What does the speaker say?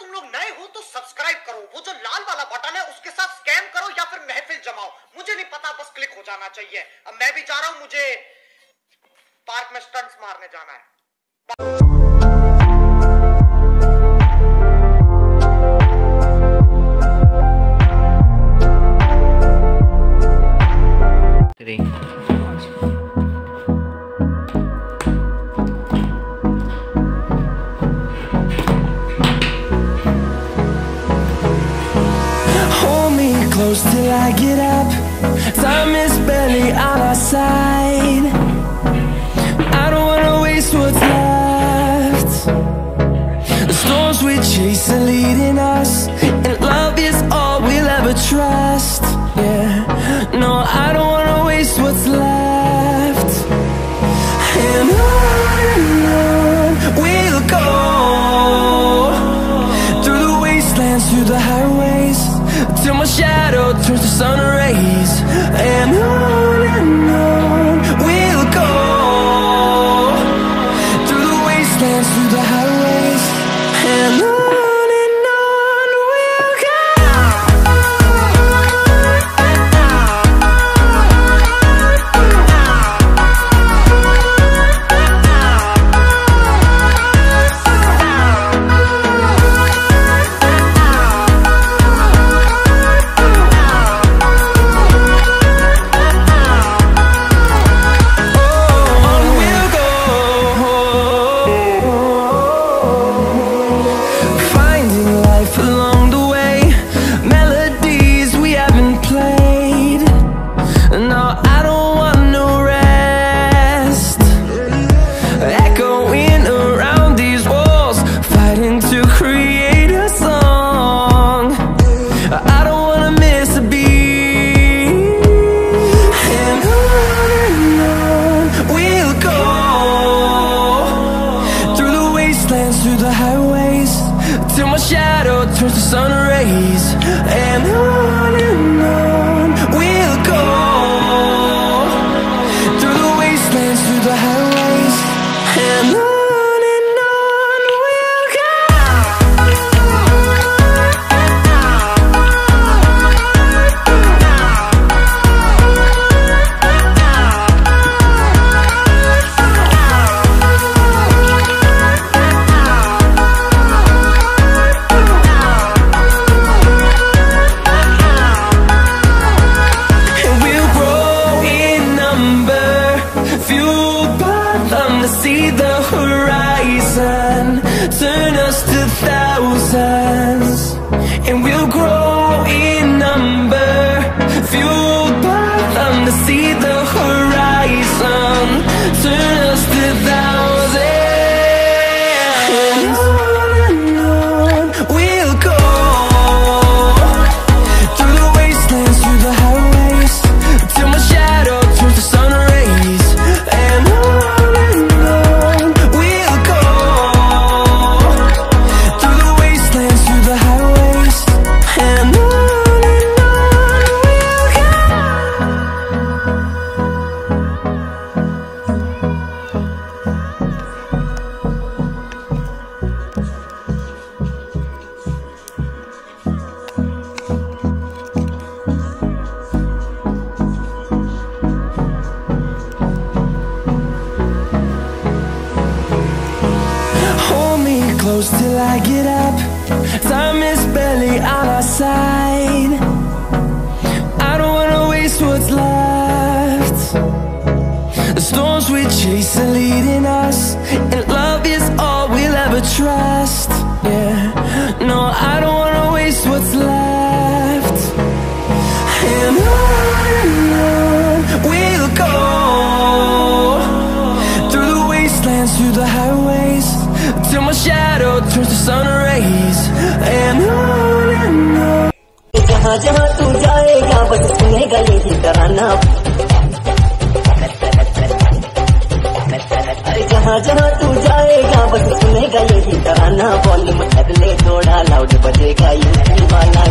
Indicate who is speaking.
Speaker 1: तुम लोग नए हो तो सब्सक्राइब करो, वो जो लाल वाला बटन है उसके साथ स्कैम करो या फिर महफिल जमाओ, मुझे नहीं पता, बस क्लिक हो जाना चाहिए। अब मैं भी जा रहा हूं, मुझे पार्क में स्टंट्स मारने जाना है।
Speaker 2: Close till I get up. Time is barely on our side. I don't wanna waste what's left. The storms we chase are leading us, and love is all we'll ever trust. Yeah, no, I don't wanna waste what's left. And on we'll go, through the wastelands, through the highways, till my shadow turns to sun rays. And on we'll go, through the wastelands, through the highways. And on we'll go. Through the highways, till my shadow turns to sun rays. And on we'll go, through the wastelands, through the highways. And on we'll go. See the horizon, turn us to thousands, and we'll grow in number, fueled by them. To see the horizon, turn us to thousands, and on we'll go, through the wastelands, through the highways, till my shadow turns to sun rays. And close till I get up. Time is barely on our side. I don't wanna waste what's left. The storms we chase are leading us, and love is all we'll ever trust. Yeah, no, I don't wanna waste what's left. And on we'll go, through the wastelands, through the highways, till my shadow turns to sun rays. And on
Speaker 3: जहाँ जहाँ तू जाएगा बस सुनेगा यही तराना। अरे जहाँ जहाँ तू जाएगा बस सुनेगा यही तराना। वॉल्यूम कर ले थोड़ा, लाउड बजेगा यूपी वाला